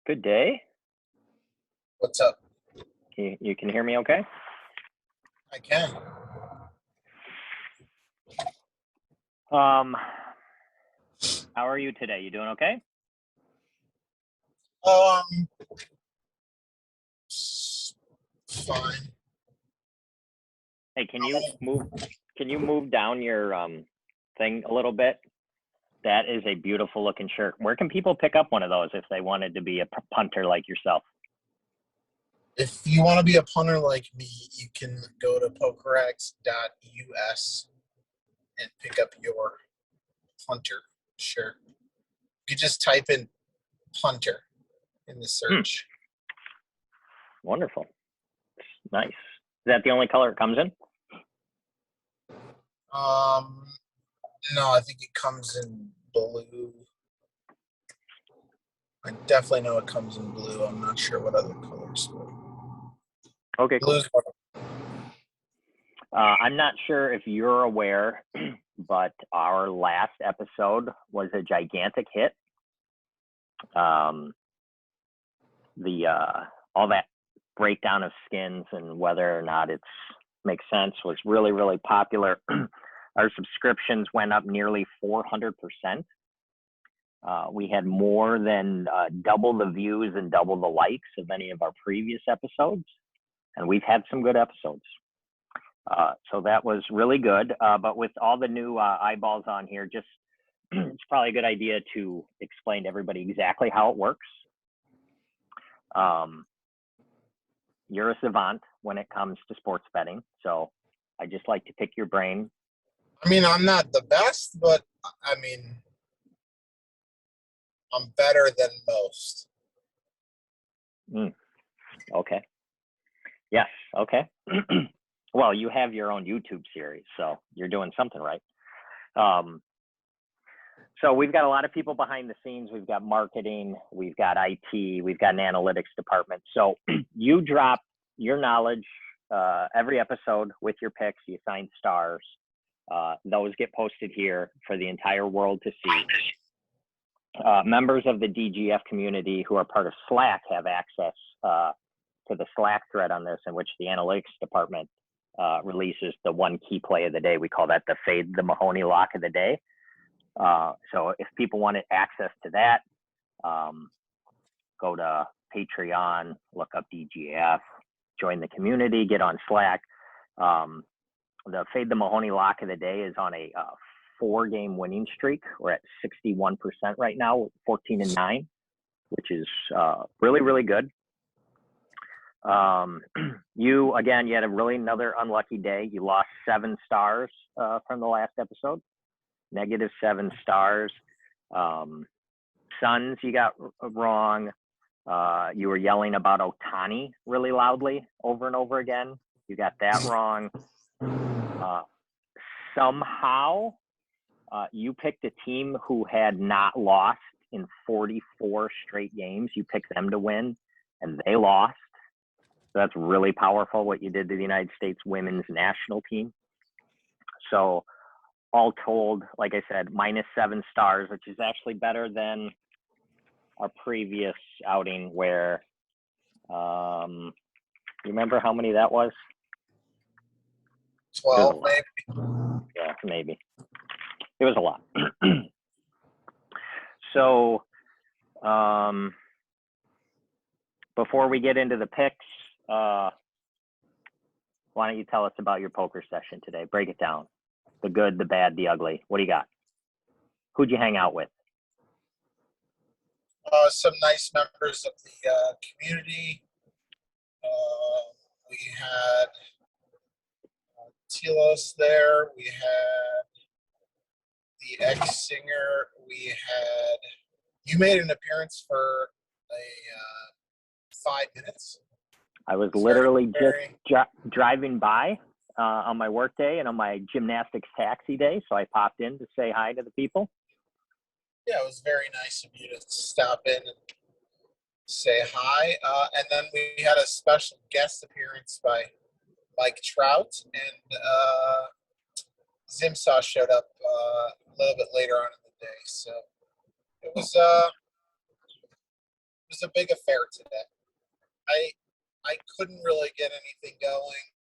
Good day. What's up? You can hear me okay? I can. How are you today? You doing okay? Fine. Hey, can you move down your thing a little bit? That is a beautiful looking shirt. Where can people pick up one of those if they wanted to be a punter like yourself? If you want to be a punter like me, you can go to pokerx.us and pick up your punter shirt. You just type in punter in the search. Wonderful. Nice. Is that the only color it comes in? No, I think it comes in blue. I definitely know it comes in blue. I'm not sure what other colors. Okay, cool. Blue's I'm not sure if you're aware, but our last episode was a gigantic hit. All that breakdown of skins and whether or not it makes sense was really, really popular. Our subscriptions went up nearly 400%. We had more than double the views and double the likes of any of our previous episodes, and we've had some good episodes. So that was really good. But with all the new eyeballs on here, just it's probably a good idea to explain to everybody exactly how it works. You're a savant when it comes to sports betting, so I just like to pick your brain. I mean, I'm not the best, but I mean, I'm better than most. Okay. Yes. Okay. Well, you have your own YouTube series, so you're doing something right. So we've got a lot of people behind the scenes. We've got marketing, we've got IT, we've got an analytics department. So you drop your knowledge every episode with your picks. You assign stars. Those get posted here for the entire world to see. Members of the DGF community who are part of Slack have access to the Slack thread on this, in which the analytics department releases the one key play of the day. We call that the Fade the Mahoney lock of the day. So if people wanted access to that, go to Patreon, look up DGF, join the community, get on Slack. The Fade the Mahoney lock of the day is on a 4-game winning streak. We're at 61% right now, 14-9, which is really, really good. You had a really another unlucky day. You lost 7 stars from the last episode, -7 stars. Suns, you got wrong. You were yelling about Ohtani really loudly over and over again. You got that wrong. Somehow, you picked a team who had not lost in 44 straight games. You picked them to win, and they lost. So that's really powerful what you did to the United States women's national team. So all told, like I said, -7 stars, which is actually better than our previous outing where, you remember how many that was? 12, maybe. Yeah, maybe. It was a lot. So, before we get into the picks, why don't you tell us about your poker session today? Break it down. The good, the bad, the ugly. What do you got? Who'd you hang out with? Some nice members of the community. We had Telos there. We had the ex-singer. We had... You made an appearance for 5 minutes. I was literally just driving by on my work day and on my gymnastics taxi day, so I popped in to say hi to the people. Yeah, it was very nice of you to stop in and say hi. And then we had a special guest appearance by Mike Trout. And Zimsaw showed up a little bit later on in the day, so it was a big affair today. I couldn't really get anything going.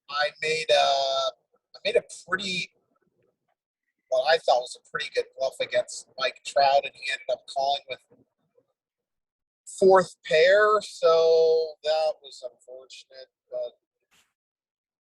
I made a pretty, what I thought was a pretty good bluff against Mike Trout, and he ended up calling with fourth pair, so that was unfortunate. But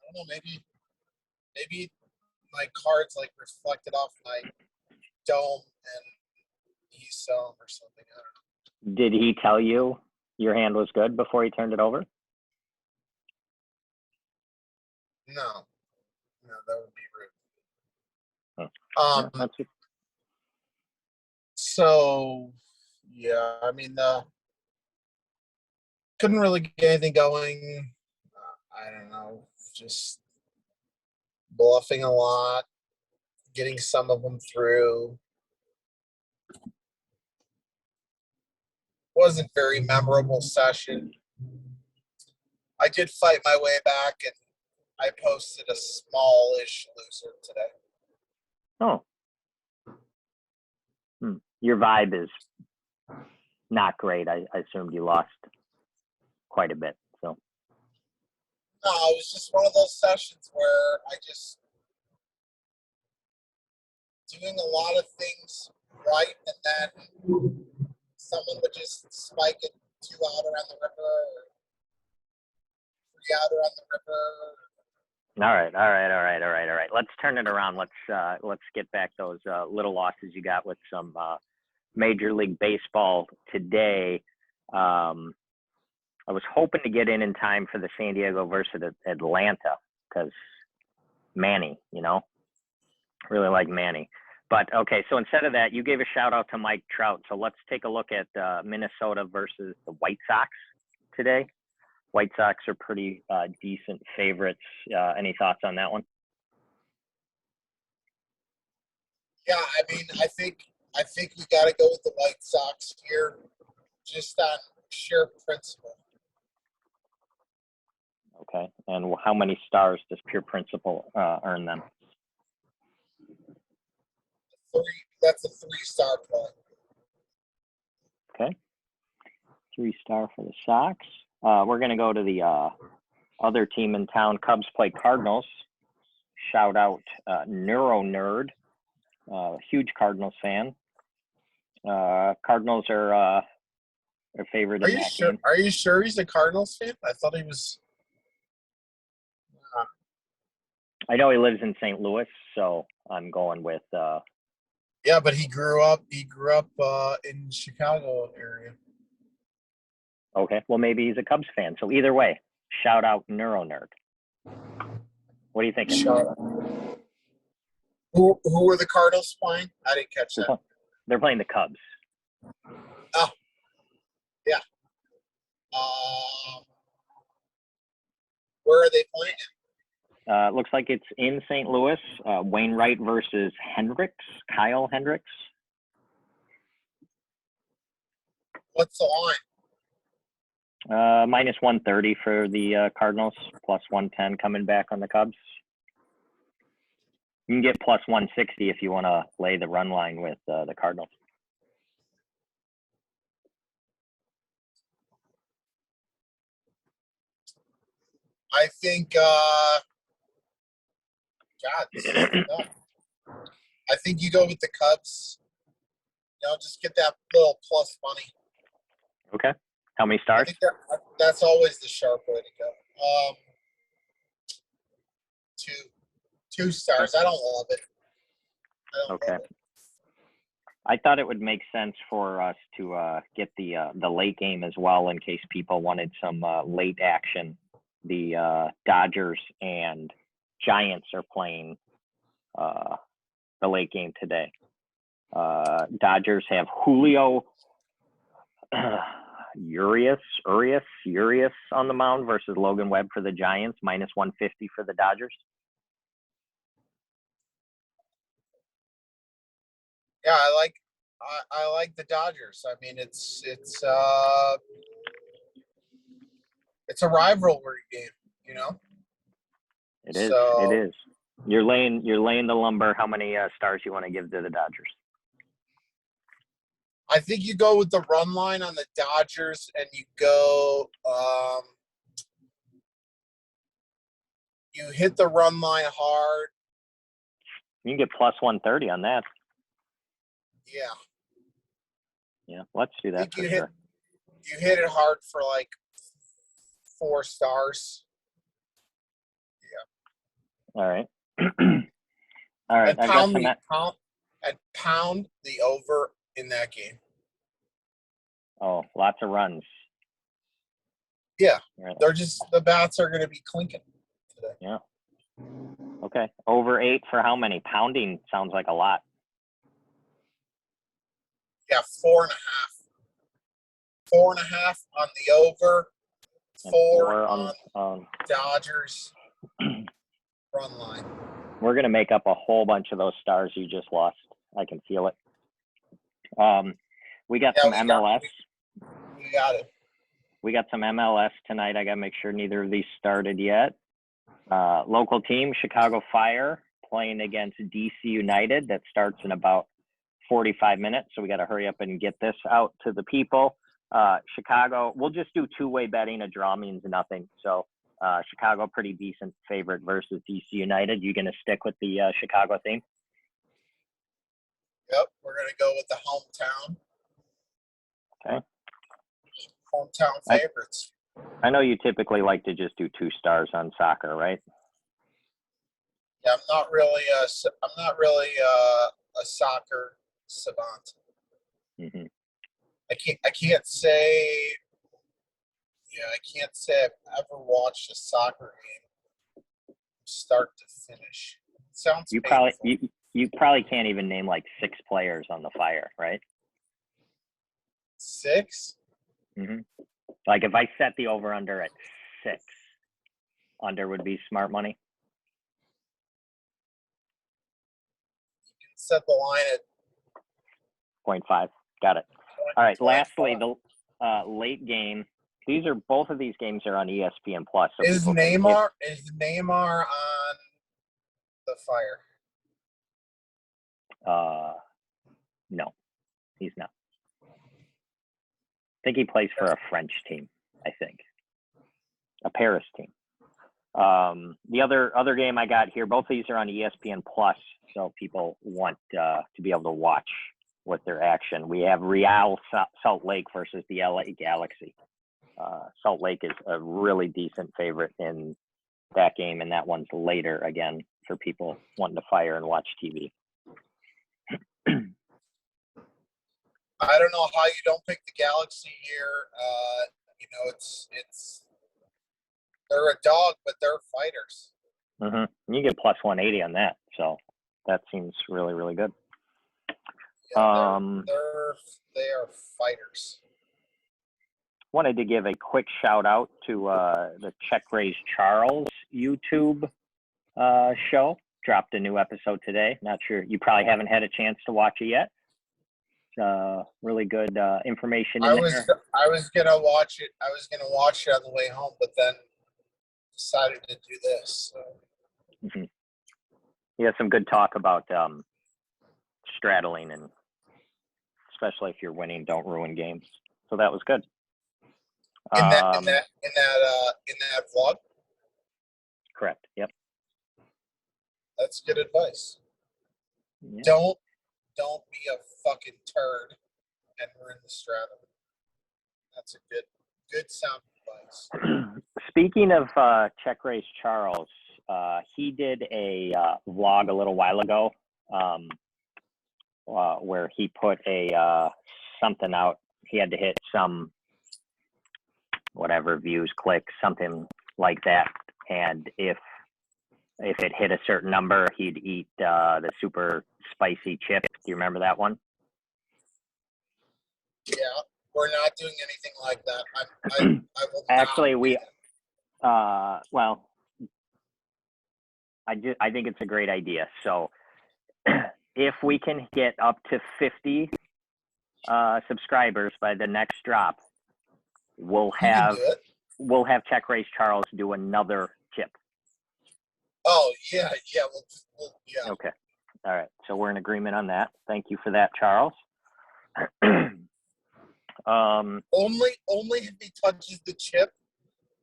I don't know, maybe my cards like reflected off my dome and he saw them or something. I don't know. Did he tell you your hand was good before he turned it over? No, that would be rude. Oh. That's it. So yeah, I mean, couldn't really get anything going. I don't know, just bluffing a lot, getting some of them through. Wasn't very memorable session. I did fight my way back, and I posted a smallish loser today. Oh. Your vibe is not great. I assumed you lost quite a bit. So. No, it was just one of those sessions where I just doing a lot of things right, and then someone would just spike it 2 out around the river, or 3 out around the river. All right. Let's turn it around. Let's get back those little losses you got with some Major League Baseball today. I was hoping to get in time for the San Diego versus Atlanta because Manny, really like Manny. But okay, so instead of that, you gave a shout out to Mike Trout. So let's take a look at Minnesota versus the White Sox today. White Sox are pretty decent favorites. Any thoughts on that one? Yeah, I mean, I think we got to go with the White Sox here, just on sheer principle. Okay, and how many stars does pure principle earn them? 3. That's a 3-star play. Okay, 3-star for the Sox. We're going to go to the other team in town. Cubs play Cardinals. Shout out Neuro Nerd, huge Cardinals fan. Cardinals are favored in that game. Are you sure he's a Cardinals fan? I thought he was. I know he lives in St. Louis, so I'm going with. Yeah, but he grew up in Chicago area. Okay, well maybe he's a Cubs fan. So either way, shout out Neuro Nerd. What do you think? Who were the Cardinals playing? I didn't catch that. They're playing the Cubs. Oh, yeah. Where are they playing? Looks like it's in St. Louis. Wainwright versus Hendricks. Kyle Hendricks. What's the line? Minus 130 for the Cardinals, plus 110 coming back on the Cubs. You can get plus 160 if you want to lay the run line with the Cardinals. I think, God, this is tough. I think you go with the Cubs. Just get that little plus money. Okay. How many stars? I think that's always the sharp way to go. 2 stars. I don't love it. Okay. I thought it would make sense for us to get the late game as well in case people wanted some late action. The Dodgers and Giants are playing the late game today. Dodgers have Julio Urias on the mound versus Logan Webb for the Giants, minus 150 for the Dodgers. Yeah, I like the Dodgers. I mean, it's it's a rivalry game, you know. It is. So, It is. You're laying the lumber. How many stars you want to give to the Dodgers? I think you go with the run line on the Dodgers, and you go. You hit the run line hard. You can get plus 130 on that. Yeah. Yeah, let's do that for sure. You hit it hard for like 4 stars. Yeah. All right. All right. And pound the over in that game. Oh, lots of runs. Yeah. Right. The bats are going to be clinking today. Yeah. Okay. Over 8 for how many? Pounding sounds like a lot. Yeah, 4.5. 4.5 on the over. 4 on Dodgers run line. We're going to make up a whole bunch of those stars you just lost. I can feel it. We got some MLS. We got it. We got some MLS tonight. I got to make sure neither of these started yet. Local team, Chicago Fire, playing against DC United. That starts in about 45 minutes. So we got to hurry up and get this out to the people. Chicago, we'll just do two-way betting. A draw means nothing. So Chicago, pretty decent favorite versus DC United. You going to stick with the Chicago theme? Yep, we're going to go with the hometown. Okay. Hometown favorites. I know you typically like to just do 2 stars on soccer, right? Yeah, I'm not really a soccer savant. Mm-hmm. I can't say I've ever watched a soccer game start to finish. It sounds painful. You probably can't even name like 6 players on the Fire, right? 6? Mm-hmm. Like if I set the over under at 6, under would be smart money. You can set the line at 0.5. Got it. All right. Lastly, the late game. Both of these games are on ESPN Plus. So is Neymar on the Fire? No, he's not. I think he plays for a French team. I think a Paris team. The other game I got here. Both of these are on ESPN Plus, so people want to be able to watch with their action. We have Real Salt Lake versus the LA Galaxy. Salt Lake is a really decent favorite in that game, and that one's later again for people wanting to fire and watch TV. I don't know how you don't pick the Galaxy here. It's they're a dog, but they're fighters. Mm-hmm. You get plus 180 on that, so that seems really, really good. Yeah, they are fighters. Wanted to give a quick shout out to the Check Raise Charles YouTube show. Dropped a new episode today. Not sure, you probably haven't had a chance to watch it yet. Really good information in there. I was gonna watch it. I was gonna watch it on the way home, but then decided to do this. So. Mm-hmm. He has some good talk about straddling, and especially if you're winning, don't ruin games. So that was good. In that vlog. Correct. Yep. That's good advice. Yeah. Don't be a fucking turd and ruin the straddle. That's a good sound advice. Speaking of Check Raise Charles, he did a vlog a little while ago where he put a something out. He had to hit some whatever views, clicks, something like that, and if it hit a certain number, he'd eat the super spicy chip. Do you remember that one? Yeah, we're not doing anything like that. I will actually well, I think it's a great idea. So if we can get up to 50 subscribers by the next drop, we'll have we'll have Check Race Charles do another chip. Oh, yeah. Yeah. Okay. All right. So we're in agreement on that. Thank you for that, Charles. Only if he touches the chip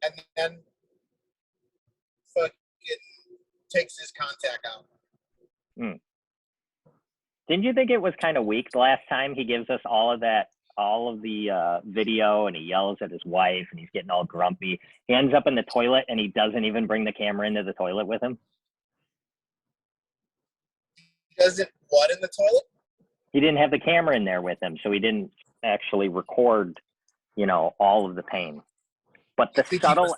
and then fucking takes his contact out. Didn't you think it was kind of weak the last time he gives us all of the video, and he yells at his wife and he's getting all grumpy? He ends up in the toilet and he doesn't even bring the camera into the toilet with him. He doesn't what in the toilet? He didn't have the camera in there with him, so he didn't actually record, all of the pain. But the subtle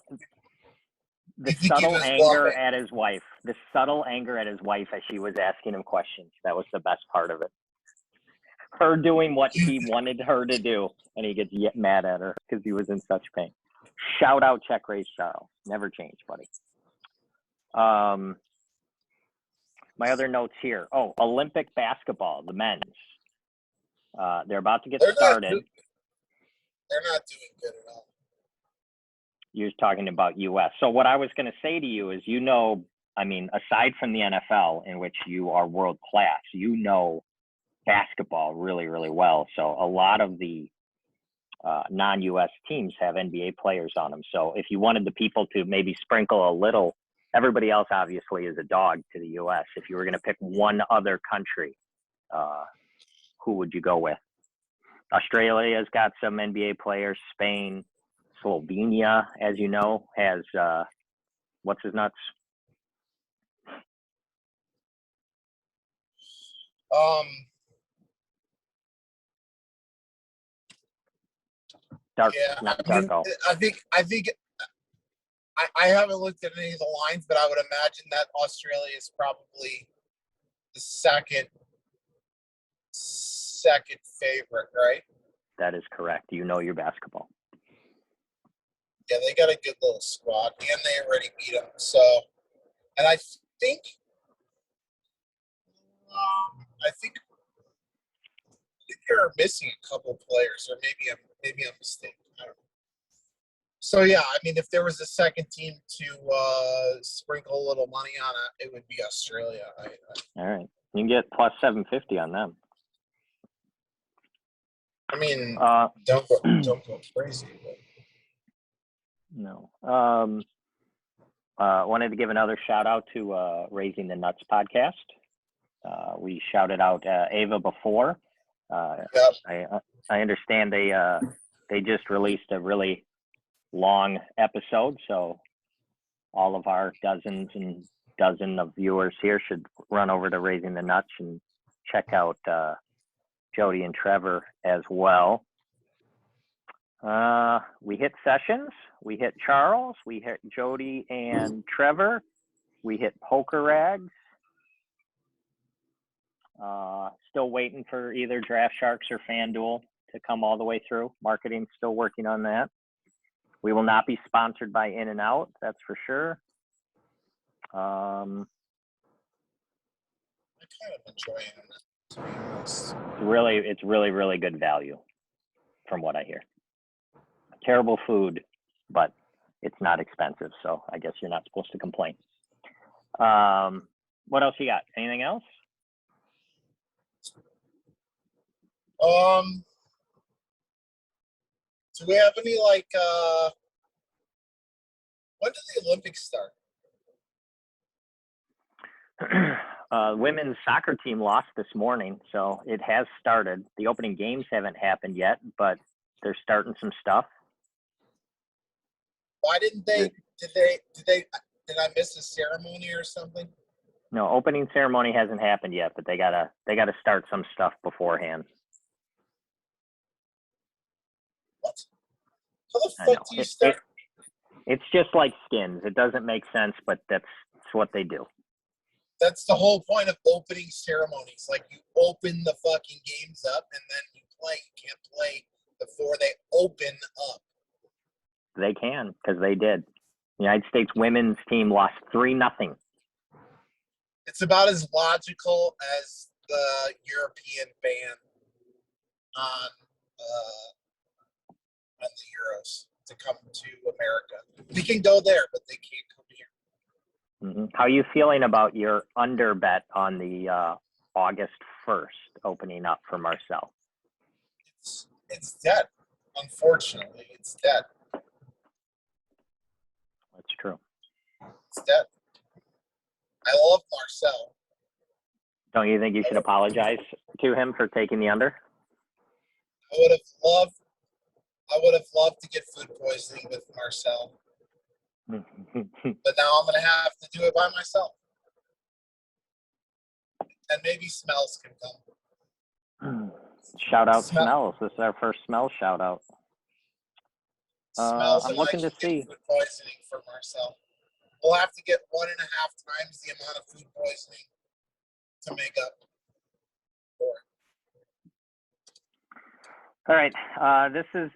anger at his wife, as she was asking him questions, that was the best part of it. Her doing what he wanted her to do, and he gets mad at her because he was in such pain. Shout out Check Race Charles. Never change, buddy. My other notes here. Oh, Olympic basketball, the men's. They're about to get started. They're not doing good at all. You're talking about U.S. So what I was going to say to you is, aside from the NFL, in which you are world class, basketball really, really well. So a lot of the non-U.S. teams have NBA players on them. So if you wanted the people to maybe sprinkle a little, everybody else obviously is a dog to the U.S. If you were going to pick one other country, who would you go with? Australia's got some NBA players. Spain, Slovenia, as you know, has what's his nuts? Darko. I haven't looked at any of the lines, but I would imagine that Australia is probably the second favorite, right? That is correct. You know your basketball. Yeah, they got a good little squad, and they already beat them. So, and I think they're missing a couple players, or maybe I'm mistaken. I don't know. So yeah, if there was a second team to sprinkle a little money on it would be Australia. All right, you can get plus 750 on them. Don't go crazy. But. No. Wanted to give another shout out to Raising the Nuts podcast. We shouted out Ava before. Yep. I understand they just released a really long episode, so all of our dozen of viewers here should run over to Raising the Nuts and check out Jody and Trevor as well. We hit Sessions, we hit Charles, we hit Jody and Trevor, we hit Poker Rags. Still waiting for either Draft Sharks or FanDuel to come all the way through. Marketing's still working on that. We will not be sponsored by In-N-Out, that's for sure. I kind of enjoy it, to be honest. It's really, really good value, from what I hear. Terrible food, but it's not expensive, so I guess you're not supposed to complain. What else you got? Anything else? Do we have any when do the Olympics start? Women's soccer team lost this morning, so it has started. The opening games haven't happened yet, but they're starting some stuff. Why didn't they? Did I miss a ceremony or something? No, opening ceremony hasn't happened yet, but they gotta start some stuff beforehand. What? How the fuck do you start? It's just like skins. It doesn't make sense, but that's what they do. That's the whole point of opening ceremonies. Like, you open the fucking games up and then you play. You can't play before they open up. They can, because they did. The United States women's team lost 3-0. It's about as logical as the European ban on the Euros. to come to America. We can go there, but they can't come here. How are you feeling about your under bet on the August 1st opening up for Marcel? It's dead. Unfortunately, it's dead. That's true. It's dead. I love Marcel. Don't you think you should apologize to him for taking the under? I would have loved to get food poisoning with Marcel. But now I'm gonna have to do it by myself. And maybe smells can come. Shout out smells. This is our first smell shout out. Smells I'm and looking I to can see. get food poisoning for Marcel. We'll have to get 1.5 times the amount of food poisoning to make up for it. All right,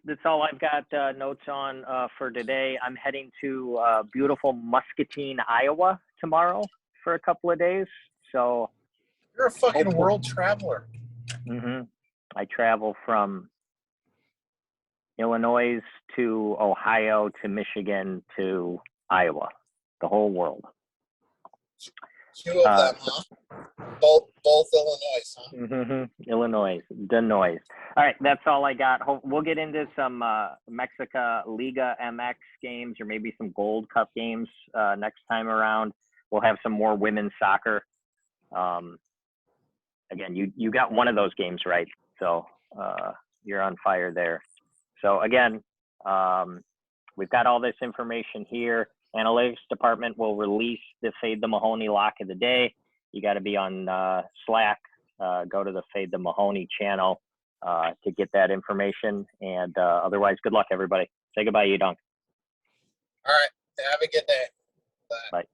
that's all I've got notes on for today. I'm heading to beautiful Muscatine, Iowa tomorrow for a couple of days. So You're a fucking world traveler. I travel from Illinois to Ohio to Michigan to Iowa, the whole world. 2 of them, huh? Both Illinois, huh? Illinois, Denoise. All right, that's all I got. We'll get into some Mexica Liga MX games or maybe some Gold Cup games next time around. We'll have some more women's soccer. Again, you got one of those games right, so you're on fire there. So again, we've got all this information here. Analytics department will release the Fade the Mahoney lock of the day. You got to be on Slack. Go to the Fade the Mahoney channel to get that information. And otherwise, good luck, everybody. Say goodbye, Edonk. All right. Have a good day. Bye. Bye.